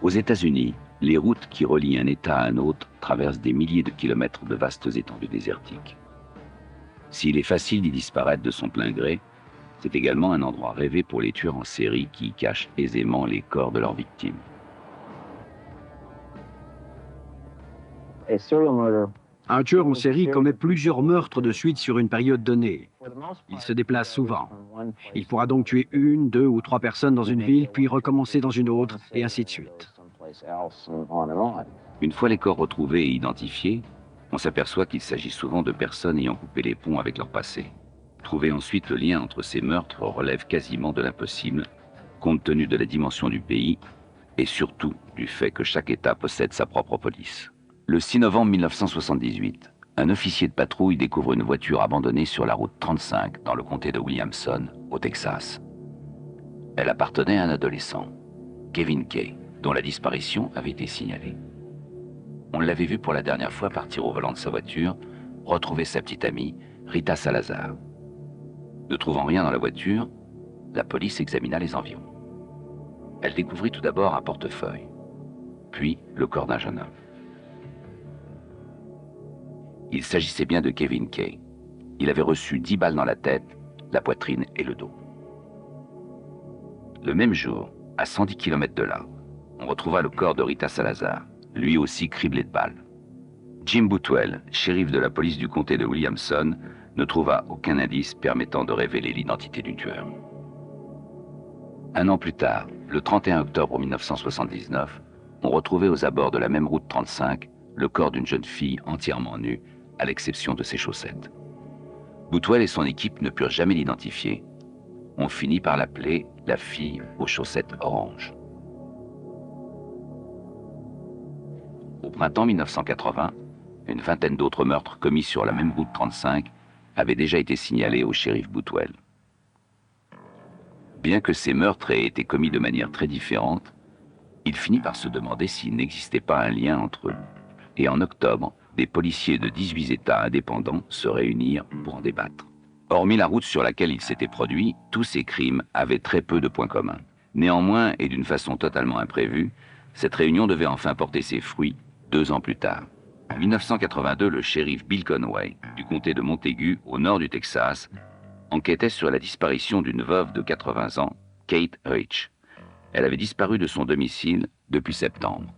Aux États-Unis, les routes qui relient un État à un autre traversent des milliers de kilomètres de vastes étendues désertiques. S'il est facile d'y disparaître de son plein gré, c'est également un endroit rêvé pour les tueurs en série qui y cachent aisément les corps de leurs victimes. Un tueur en série commet plusieurs meurtres de suite sur une période donnée. Il se déplace souvent. Il pourra donc tuer une, deux ou trois personnes dans une ville, puis recommencer dans une autre, et ainsi de suite. Une fois les corps retrouvés et identifiés, on s'aperçoit qu'il s'agit souvent de personnes ayant coupé les ponts avec leur passé. Trouver ensuite le lien entre ces meurtres relève quasiment de l'impossible, compte tenu de la dimension du pays et surtout du fait que chaque État possède sa propre police. Le 6 novembre 1978, un officier de patrouille découvre une voiture abandonnée sur la route 35 dans le comté de Williamson, au Texas. Elle appartenait à un adolescent, Kevin Kay, dont la disparition avait été signalée. On l'avait vu pour la dernière fois partir au volant de sa voiture, retrouver sa petite amie, Rita Salazar. Ne trouvant rien dans la voiture, la police examina les environs. Elle découvrit tout d'abord un portefeuille, puis le corps d'un jeune homme. Il s'agissait bien de Kevin Kay. Il avait reçu 10 balles dans la tête, la poitrine et le dos. Le même jour, à 110 km de là, on retrouva le corps de Rita Salazar, lui aussi criblé de balles. Jim Boutwell, shérif de la police du comté de Williamson, ne trouva aucun indice permettant de révéler l'identité du tueur. Un an plus tard, le 31 octobre 1979, on retrouvait aux abords de la même route 35 le corps d'une jeune fille entièrement nue, à l'exception de ses chaussettes. Boutwell et son équipe ne purent jamais l'identifier. On finit par l'appeler la fille aux chaussettes oranges. Au printemps 1980, une vingtaine d'autres meurtres commis sur la même route 35 avaient déjà été signalés au shérif Boutwell. Bien que ces meurtres aient été commis de manière très différente, il finit par se demander s'il n'existait pas un lien entre eux. Et en octobre, des policiers de 18 États indépendants se réunirent pour en débattre. Hormis la route sur laquelle ils s'étaient produits, tous ces crimes avaient très peu de points communs. Néanmoins, et d'une façon totalement imprévue, cette réunion devait enfin porter ses fruits 2 ans plus tard. En 1982, le shérif Bill Conway, du comté de Montaigu, au nord du Texas, enquêtait sur la disparition d'une veuve de 80 ans, Kate Rich. Elle avait disparu de son domicile depuis septembre.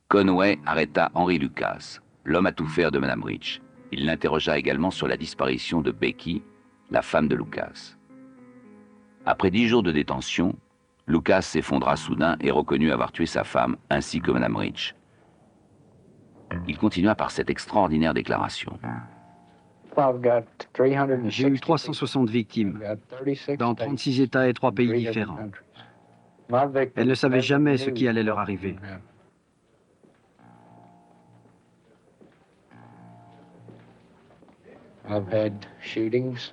Conway arrêta Henry Lucas, l'homme à tout faire de Madame Rich. Il l'interrogea également sur la disparition de Becky, la femme de Lucas. Après 10 jours de détention, Lucas s'effondra soudain et reconnut avoir tué sa femme ainsi que Madame Rich. Il continua par cette extraordinaire déclaration. J'ai eu 360 victimes, dans 36 États et 3 pays différents. Elles ne savaient jamais ce qui allait leur arriver.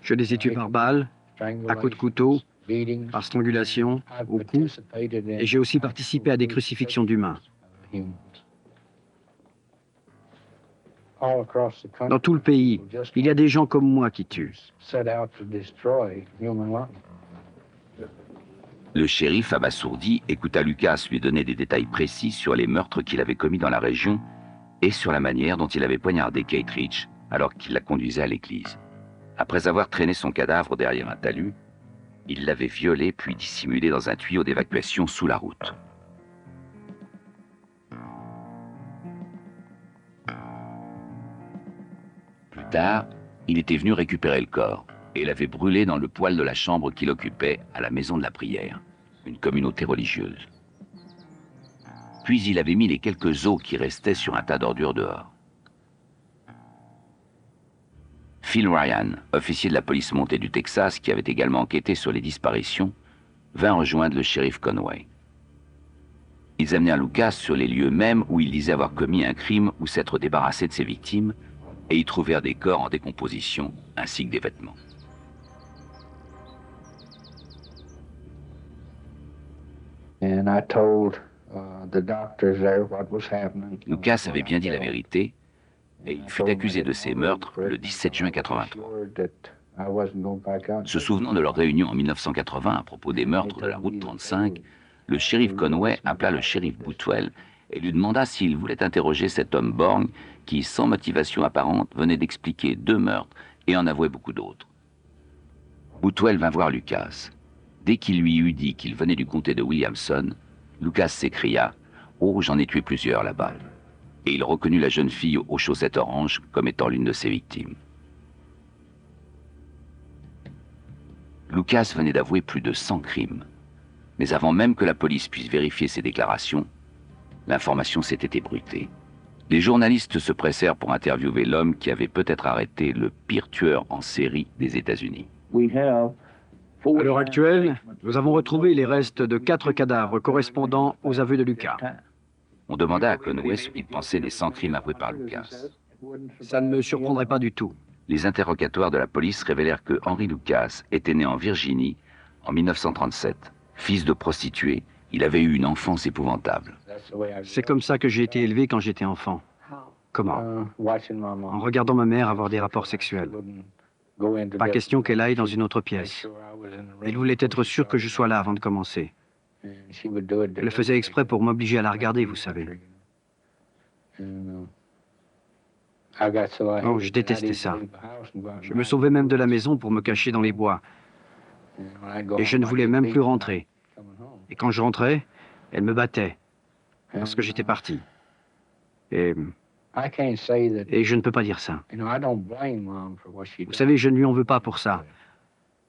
Je les ai tués par balle, à coups de couteau, par strangulation, au cou, et j'ai aussi participé à des crucifixions d'humains. Dans tout le pays, il y a des gens comme moi qui tuent. Le shérif, abasourdi, écouta Lucas lui donner des détails précis sur les meurtres qu'il avait commis dans la région et sur la manière dont il avait poignardé Kate Rich alors qu'il la conduisait à l'église. Après avoir traîné son cadavre derrière un talus, il l'avait violée puis dissimulée dans un tuyau d'évacuation sous la route. tard, il était venu récupérer le corps et l'avait brûlé dans le poêle de la chambre qu'il occupait à la Maison de la Prière, une communauté religieuse. Puis il avait mis les quelques os qui restaient sur un tas d'ordures dehors. Phil Ryan, officier de la police montée du Texas qui avait également enquêté sur les disparitions, vint rejoindre le shérif Conway. Ils amenèrent Lucas sur les lieux mêmes où il disait avoir commis un crime ou s'être débarrassé de ses victimes, et y trouvèrent des corps en décomposition ainsi que des vêtements. Lucas avait bien dit la vérité et il fut accusé de ces meurtres le 17 juin 83. Se souvenant de leur réunion en 1980 à propos des meurtres de la route 35, le shérif Conway appela le shérif Boutwell et lui demanda s'il voulait interroger cet homme borgne qui, sans motivation apparente, venait d'expliquer 2 meurtres et en avouait beaucoup d'autres. Boutwell vint voir Lucas. Dès qu'il lui eut dit qu'il venait du comté de Williamson, Lucas s'écria « Oh, j'en ai tué plusieurs là-bas » et il reconnut la jeune fille aux chaussettes oranges comme étant l'une de ses victimes. Lucas venait d'avouer plus de 100 crimes. Mais avant même que la police puisse vérifier ses déclarations, l'information s'était ébruitée. Les journalistes se pressèrent pour interviewer l'homme qui avait peut-être arrêté le pire tueur en série des États-Unis. À l'heure actuelle, nous avons retrouvé les restes de 4 cadavres correspondant aux aveux de Lucas. On demanda à Conway ce qu'il pensait des 100 crimes avoués par Lucas. Ça ne me surprendrait pas du tout. Les interrogatoires de la police révélèrent que Henry Lucas était né en Virginie en 1937. Fils de prostituée, il avait eu une enfance épouvantable. C'est comme ça que j'ai été élevé quand j'étais enfant. Comment? En regardant ma mère avoir des rapports sexuels. Pas question qu'elle aille dans une autre pièce. Elle voulait être sûre que je sois là avant de commencer. Elle le faisait exprès pour m'obliger à la regarder, vous savez. Oh, je détestais ça. Je me sauvais même de la maison pour me cacher dans les bois. Et je ne voulais même plus rentrer. Et quand je rentrais, elle me battait, parce que j'étais parti. Et je ne peux pas dire ça. Vous savez, je ne lui en veux pas pour ça.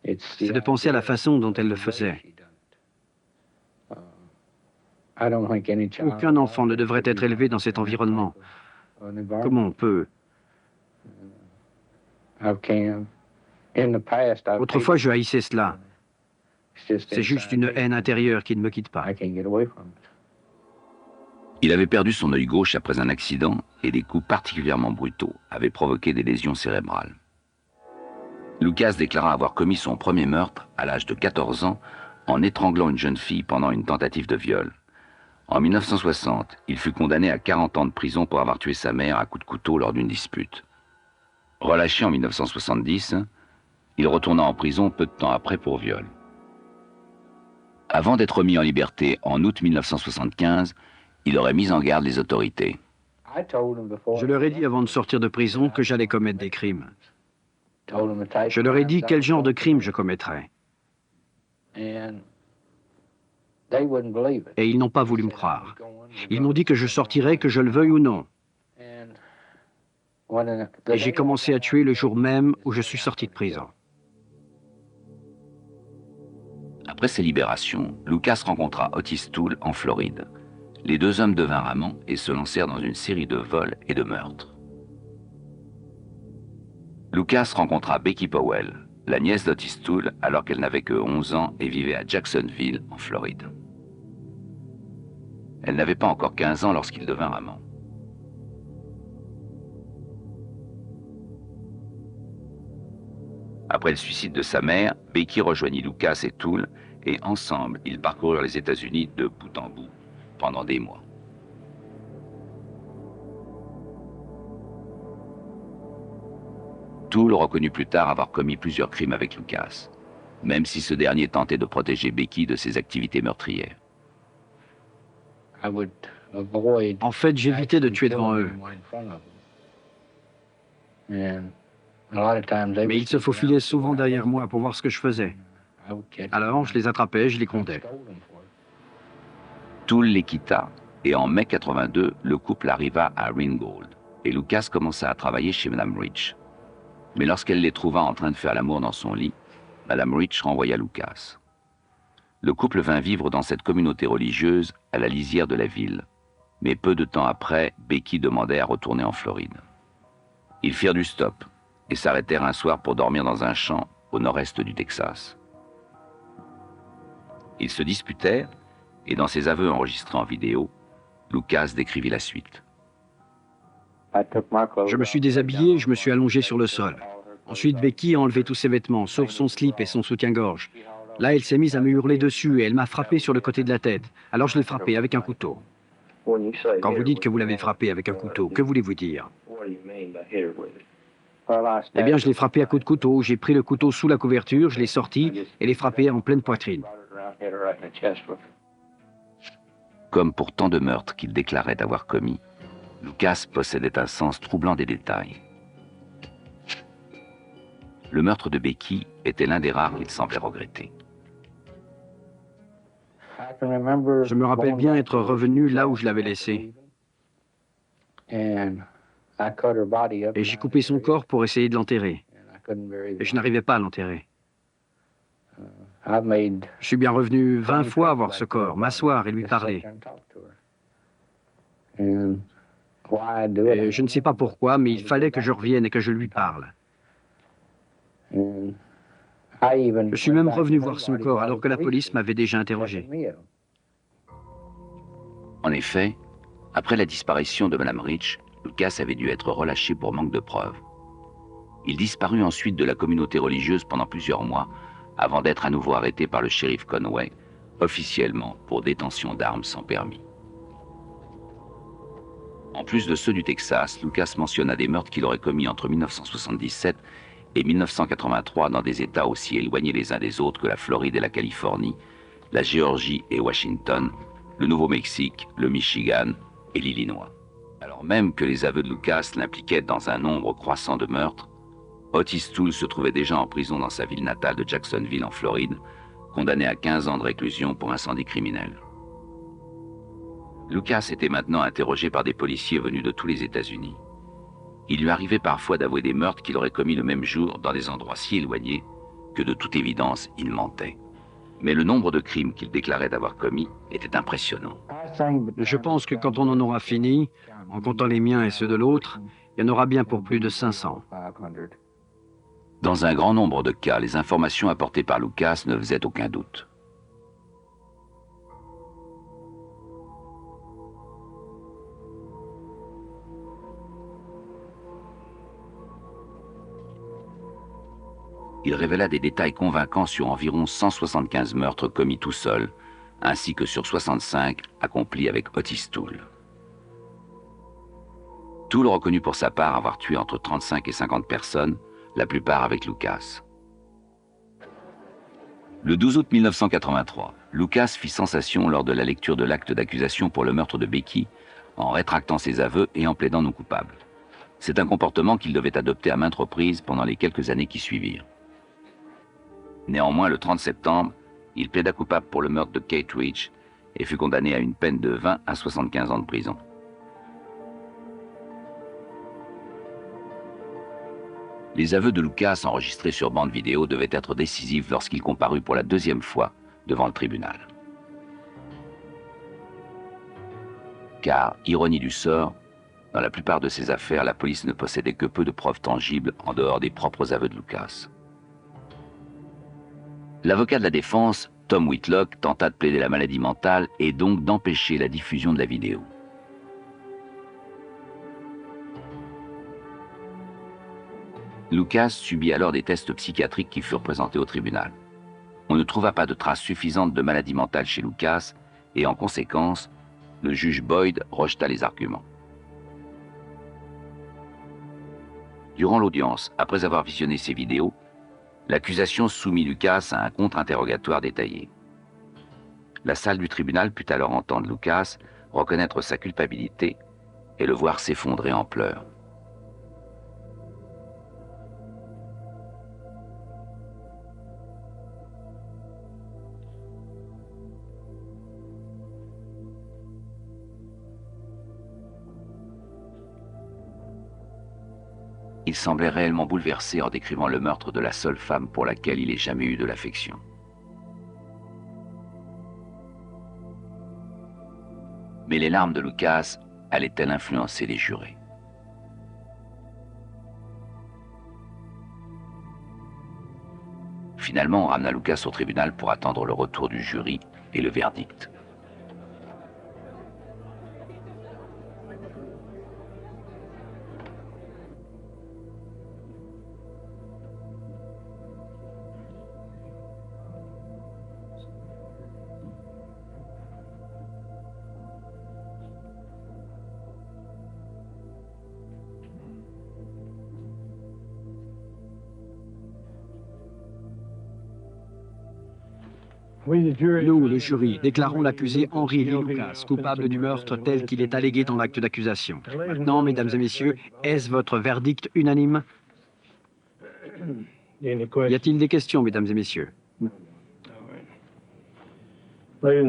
C'est de penser à la façon dont elle le faisait. Aucun enfant ne devrait être élevé dans cet environnement. Comment on peut? Autrefois, je haïssais cela. C'est juste une haine intérieure qui ne me quitte pas. Il avait perdu son œil gauche après un accident et des coups particulièrement brutaux avaient provoqué des lésions cérébrales. Lucas déclara avoir commis son premier meurtre à l'âge de 14 ans en étranglant une jeune fille pendant une tentative de viol. En 1960, il fut condamné à 40 ans de prison pour avoir tué sa mère à coups de couteau lors d'une dispute. Relâché en 1970, il retourna en prison peu de temps après pour viol. Avant d'être mis en liberté en août 1975, il aurait mis en garde les autorités. Je leur ai dit avant de sortir de prison que j'allais commettre des crimes. Je leur ai dit quel genre de crime je commettrais. Et ils n'ont pas voulu me croire. Ils m'ont dit que je sortirais, que je le veuille ou non. Et j'ai commencé à tuer le jour même où je suis sorti de prison. Après ses libérations, Lucas rencontra Otis Toole en Floride. Les 2 hommes devinrent amants et se lancèrent dans une série de vols et de meurtres. Lucas rencontra Becky Powell, la nièce d'Otis Toole, alors qu'elle n'avait que 11 ans et vivait à Jacksonville, en Floride. Elle n'avait pas encore 15 ans lorsqu'ils devinrent amants. Après le suicide de sa mère, Becky rejoignit Lucas et Toole et ensemble, ils parcoururent les États-Unis de bout en bout pendant des mois. Toole reconnut plus tard avoir commis plusieurs crimes avec Lucas, même si ce dernier tentait de protéger Becky de ses activités meurtrières. En fait, j'évitais de tuer devant eux. Mais ils se faufilaient souvent derrière moi pour voir ce que je faisais. Alors, je les attrapais, je les grondais. Toole les quitta, et en mai 82, le couple arriva à Ringgold, et Lucas commença à travailler chez Mme Rich. Mais lorsqu'elle les trouva en train de faire l'amour dans son lit, Madame Rich renvoya Lucas. Le couple vint vivre dans cette communauté religieuse à la lisière de la ville. Mais peu de temps après, Becky demandait à retourner en Floride. Ils firent du stop et s'arrêtèrent un soir pour dormir dans un champ au nord-est du Texas. Ils se disputèrent et dans ses aveux enregistrés en vidéo, Lucas décrivit la suite. Je me suis déshabillé et je me suis allongé sur le sol. Ensuite, Becky a enlevé tous ses vêtements, sauf son slip et son soutien-gorge. Là, elle s'est mise à me hurler dessus et elle m'a frappé sur le côté de la tête. Alors je l'ai frappé avec un couteau. Quand vous dites que vous l'avez frappé avec un couteau, que voulez-vous dire? Eh bien, je l'ai frappé à coups de couteau. J'ai pris le couteau sous la couverture, je l'ai sorti et l'ai frappé en pleine poitrine. Comme pour tant de meurtres qu'il déclarait avoir commis, Lucas possédait un sens troublant des détails. Le meurtre de Becky était l'un des rares qu'il semblait regretter. Je me rappelle bien être revenu là où je l'avais laissé. Et j'ai coupé son corps pour essayer de l'enterrer. Et je n'arrivais pas à l'enterrer. Je suis bien revenu 20 fois voir ce corps, m'asseoir et lui parler. Et je ne sais pas pourquoi, mais il fallait que je revienne et que je lui parle. Je suis même revenu voir son corps alors que la police m'avait déjà interrogé. En effet, après la disparition de Madame Rich, Lucas avait dû être relâché pour manque de preuves. Il disparut ensuite de la communauté religieuse pendant plusieurs mois, avant d'être à nouveau arrêté par le shérif Conway, officiellement pour détention d'armes sans permis. En plus de ceux du Texas, Lucas mentionna des meurtres qu'il aurait commis entre 1977 et 1983 dans des États aussi éloignés les uns des autres que la Floride et la Californie, la Géorgie et Washington, le Nouveau-Mexique, le Michigan et l'Illinois. Alors même que les aveux de Lucas l'impliquaient dans un nombre croissant de meurtres, Otis Toole se trouvait déjà en prison dans sa ville natale de Jacksonville en Floride, condamné à 15 ans de réclusion pour incendie criminel. Lucas était maintenant interrogé par des policiers venus de tous les États-Unis. Il lui arrivait parfois d'avouer des meurtres qu'il aurait commis le même jour dans des endroits si éloignés que de toute évidence il mentait. Mais le nombre de crimes qu'il déclarait avoir commis était impressionnant. Je pense que quand on en aura fini, en comptant les miens et ceux de l'autre, il y en aura bien pour plus de 500. Dans un grand nombre de cas, les informations apportées par Lucas ne faisaient aucun doute. Il révéla des détails convaincants sur environ 175 meurtres commis tout seul, ainsi que sur 65 accomplis avec Otis Toole. Toole reconnut pour sa part avoir tué entre 35 et 50 personnes, la plupart avec Lucas. Le 12 août 1983, Lucas fit sensation lors de la lecture de l'acte d'accusation pour le meurtre de Becky, en rétractant ses aveux et en plaidant non coupable. C'est un comportement qu'il devait adopter à maintes reprises pendant les quelques années qui suivirent. Néanmoins, le 30 septembre, il plaida coupable pour le meurtre de Kate Rich et fut condamné à une peine de 20 à 75 ans de prison. Les aveux de Lucas enregistrés sur bande vidéo devaient être décisifs lorsqu'il comparut pour la deuxième fois devant le tribunal. Car, ironie du sort, dans la plupart de ces affaires, la police ne possédait que peu de preuves tangibles en dehors des propres aveux de Lucas. L'avocat de la défense, Tom Whitlock, tenta de plaider la maladie mentale et donc d'empêcher la diffusion de la vidéo. Lucas subit alors des tests psychiatriques qui furent présentés au tribunal. On ne trouva pas de traces suffisantes de maladie mentale chez Lucas et en conséquence, le juge Boyd rejeta les arguments. Durant l'audience, après avoir visionné ces vidéos, l'accusation soumit Lucas à un contre-interrogatoire détaillé. La salle du tribunal put alors entendre Lucas reconnaître sa culpabilité et le voir s'effondrer en pleurs. Il Il semblait réellement bouleversé en décrivant le meurtre de la seule femme pour laquelle il ait jamais eu de l'affection. Mais les larmes de Lucas allaient-elles influencer les jurés? Finalement, on ramena Lucas au tribunal pour attendre le retour du jury et le verdict. Nous, le jury, déclarons l'accusé Henry Lee Lucas coupable du meurtre tel qu'il est allégué dans l'acte d'accusation. Maintenant, mesdames et messieurs, est-ce votre verdict unanime? Y a-t-il des questions, mesdames et messieurs? Le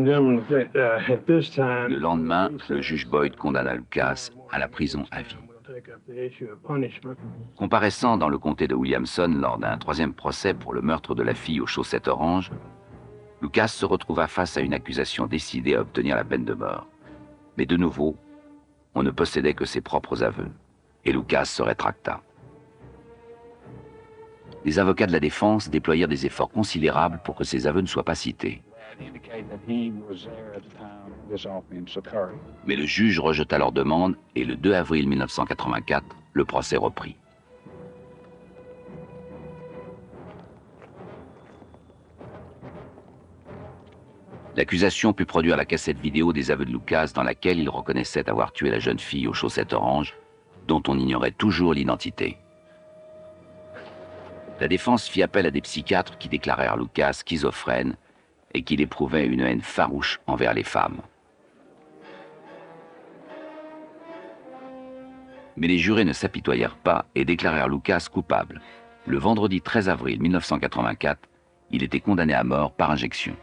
lendemain, le juge Boyd condamna Lucas à la prison à vie. Comparaissant dans le comté de Williamson lors d'un troisième procès pour le meurtre de la fille aux chaussettes oranges, Lucas se retrouva face à une accusation décidée à obtenir la peine de mort. Mais de nouveau, on ne possédait que ses propres aveux, et Lucas se rétracta. Les avocats de la défense déployèrent des efforts considérables pour que ces aveux ne soient pas cités. Mais le juge rejeta leur demande et le 2 avril 1984, le procès reprit. L'accusation put produire la cassette vidéo des aveux de Lucas dans laquelle il reconnaissait avoir tué la jeune fille aux chaussettes oranges, dont on ignorait toujours l'identité. La défense fit appel à des psychiatres qui déclarèrent Lucas schizophrène et qu'il éprouvait une haine farouche envers les femmes. Mais les jurés ne s'apitoyèrent pas et déclarèrent Lucas coupable. Le vendredi 13 avril 1984, il était condamné à mort par injection.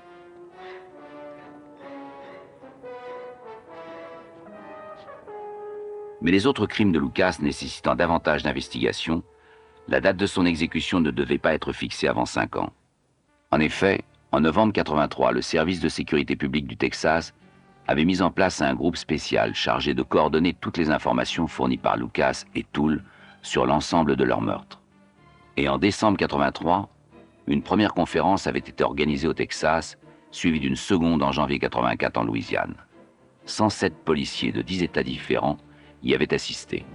Mais les autres crimes de Lucas nécessitant davantage d'investigation, la date de son exécution ne devait pas être fixée avant 5 ans. En effet, en novembre 83, le service de sécurité publique du Texas avait mis en place un groupe spécial chargé de coordonner toutes les informations fournies par Lucas et Toole sur l'ensemble de leurs meurtres. Et en décembre 83, une première conférence avait été organisée au Texas, suivie d'une seconde en janvier 84 en Louisiane. 107 policiers de 10 États différents y avait assisté.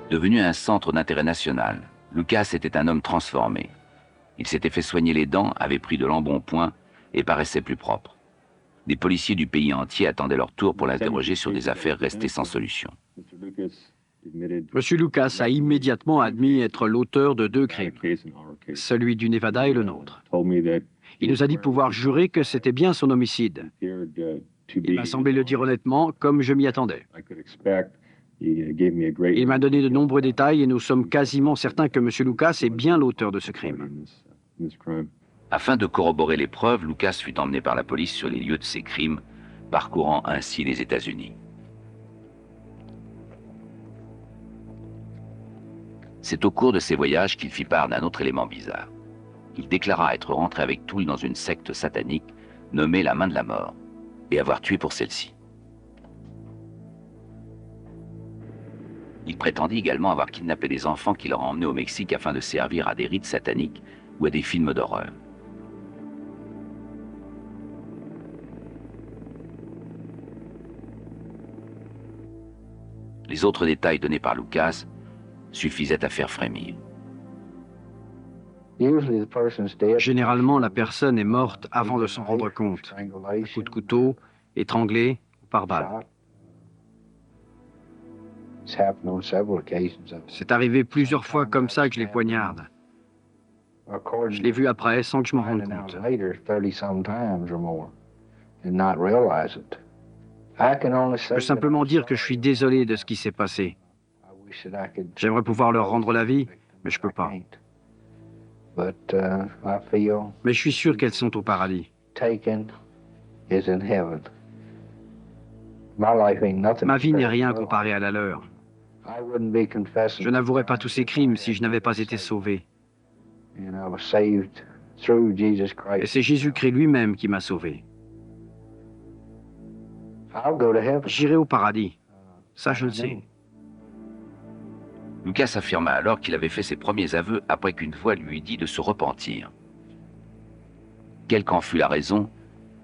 Devenu un centre d'intérêt national, Lucas était un homme transformé. Il s'était fait soigner les dents, avait pris de l'embonpoint et paraissait plus propre. Des policiers du pays entier attendaient leur tour pour l'interroger sur des affaires restées sans solution. Monsieur Lucas a immédiatement admis être l'auteur de 2 crimes, celui du Nevada et le nôtre. Il nous a dit pouvoir jurer que c'était bien son homicide. Il m'a semblé le dire honnêtement, comme je m'y attendais. Il m'a donné de nombreux détails et nous sommes quasiment certains que M. Lucas est bien l'auteur de ce crime. Afin de corroborer les preuves, Lucas fut emmené par la police sur les lieux de ses crimes, parcourant ainsi les États-Unis. C'est au cours de ces voyages qu'il fit part d'un autre élément bizarre. Il déclara être rentré avec Toole dans une secte satanique nommée la Main de la Mort, et avoir tué pour celle-ci. Il prétendit également avoir kidnappé des enfants qu'il aurait emmenés au Mexique afin de servir à des rites sataniques ou à des films d'horreur. Les autres détails donnés par Lucas suffisaient à faire frémir. Généralement, la personne est morte avant de s'en rendre compte. Coup de couteau, étranglé ou par balle. C'est arrivé plusieurs fois comme ça que je les poignarde. Je l'ai vu après sans que je m'en rende compte. Je peux simplement dire que je suis désolé de ce qui s'est passé. J'aimerais pouvoir leur rendre la vie, mais je ne peux pas. Mais je suis sûr qu'elles sont au paradis. Ma vie n'est rien comparé à la leur. Je n'avouerais pas tous ces crimes si je n'avais pas été sauvé. Et c'est Jésus-Christ lui-même qui m'a sauvé. J'irai au paradis. Ça, je le sais. Lucas affirma alors qu'il avait fait ses premiers aveux après qu'une voix lui eût dit de se repentir. Quelle qu'en fût la raison,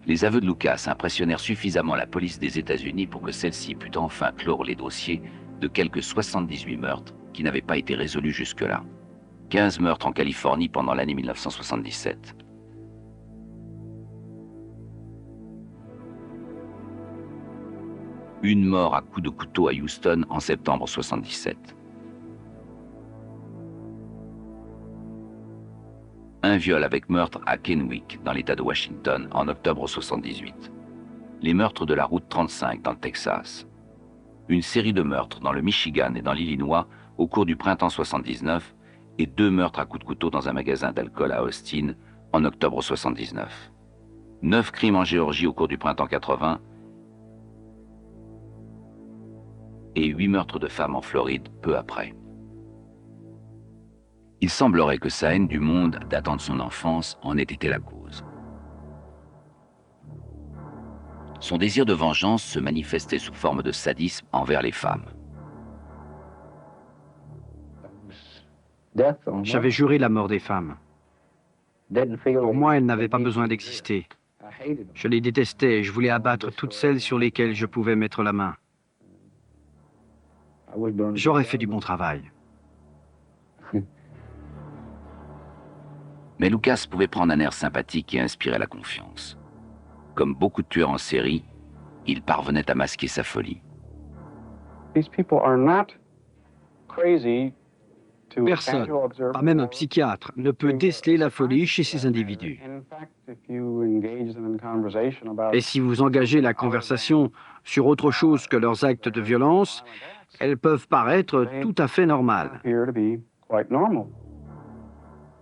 les aveux de Lucas impressionnèrent suffisamment la police des États-Unis pour que celle-ci pût enfin clore les dossiers de quelques 78 meurtres qui n'avaient pas été résolus jusque-là. 15 meurtres en Californie pendant l'année 1977. Une mort à coups de couteau à Houston en septembre 1977. Un viol avec meurtre à Kennewick, dans l'État de Washington, en octobre 1978. Les meurtres de la route 35 dans le Texas. Une série de meurtres dans le Michigan et dans l'Illinois au cours du printemps 1979 et 2 meurtres à coups de couteau dans un magasin d'alcool à Austin en octobre 1979. 9 crimes en Géorgie au cours du printemps 80 et 8 meurtres de femmes en Floride peu après. Il semblerait que sa haine du monde, datant de son enfance, en ait été la cause. Son désir de vengeance se manifestait sous forme de sadisme envers les femmes. J'avais juré la mort des femmes. Pour moi, elles n'avaient pas besoin d'exister. Je les détestais et je voulais abattre toutes celles sur lesquelles je pouvais mettre la main. J'aurais fait du bon travail. Mais Lucas pouvait prendre un air sympathique et inspirer la confiance. Comme beaucoup de tueurs en série, il parvenait à masquer sa folie. Personne, pas même un psychiatre, ne peut déceler la folie chez ces individus. Et si vous engagez la conversation sur autre chose que leurs actes de violence, elles peuvent paraître tout à fait normales.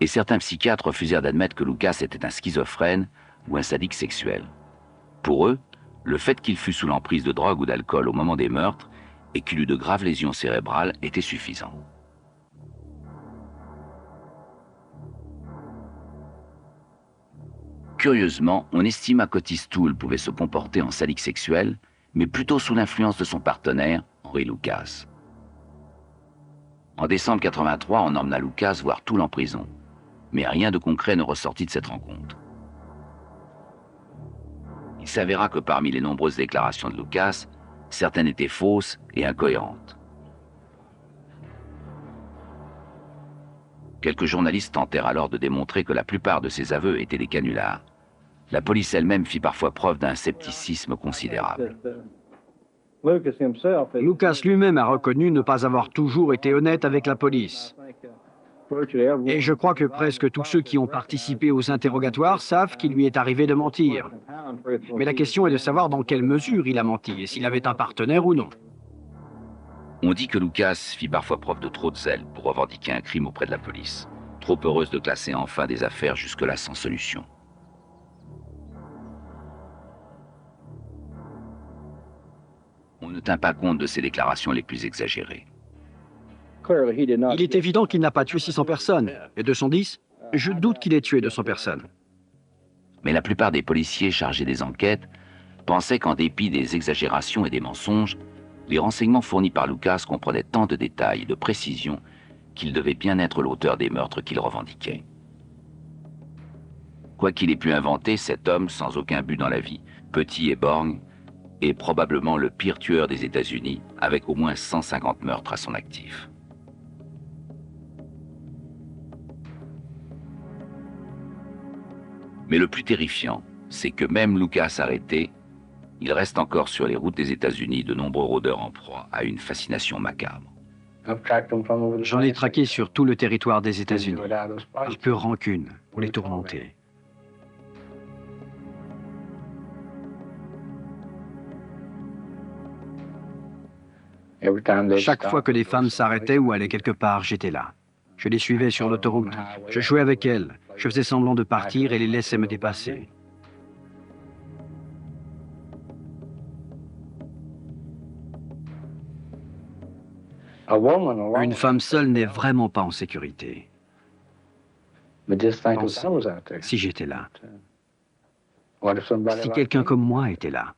Et certains psychiatres refusèrent d'admettre que Lucas était un schizophrène ou un sadique sexuel. Pour eux, le fait qu'il fût sous l'emprise de drogue ou d'alcool au moment des meurtres et qu'il eût de graves lésions cérébrales était suffisant. Curieusement, on estima qu'Otis Toole pouvait se comporter en sadique sexuel, mais plutôt sous l'influence de son partenaire, Henry Lucas. En décembre 1983, on emmena Lucas voir Toole en prison, mais rien de concret ne ressortit de cette rencontre. Il s'avéra que parmi les nombreuses déclarations de Lucas, certaines étaient fausses et incohérentes. Quelques journalistes tentèrent alors de démontrer que la plupart de ses aveux étaient des canulars. La police elle-même fit parfois preuve d'un scepticisme considérable. Lucas lui-même a reconnu ne pas avoir toujours été honnête avec la police. Et je crois que presque tous ceux qui ont participé aux interrogatoires savent qu'il lui est arrivé de mentir. Mais la question est de savoir dans quelle mesure il a menti et s'il avait un partenaire ou non. On dit que Lucas fit parfois preuve de trop de zèle pour revendiquer un crime auprès de la police, trop heureuse de classer enfin des affaires jusque-là sans solution. On ne tint pas compte de ses déclarations les plus exagérées. Il est évident qu'il n'a pas tué 600 personnes. Et 210, je doute qu'il ait tué 200 personnes. Mais la plupart des policiers chargés des enquêtes pensaient qu'en dépit des exagérations et des mensonges, les renseignements fournis par Lucas comprenaient tant de détails et de précisions qu'il devait bien être l'auteur des meurtres qu'il revendiquait. Quoi qu'il ait pu inventer, cet homme, sans aucun but dans la vie, petit et borgne, est probablement le pire tueur des États-Unis, avec au moins 150 meurtres à son actif. Mais le plus terrifiant, c'est que même Lucas arrêté, il reste encore sur les routes des États-Unis de nombreux rôdeurs en proie à une fascination macabre. J'en ai traqué sur tout le territoire des États-Unis, par pure rancune, pour les tourmenter. Chaque fois que les femmes s'arrêtaient ou allaient quelque part, j'étais là. Je les suivais sur l'autoroute, je jouais avec elles, je faisais semblant de partir et les laissais me dépasser. Une femme seule n'est vraiment pas en sécurité. Pense, si j'étais là, si quelqu'un comme moi était là,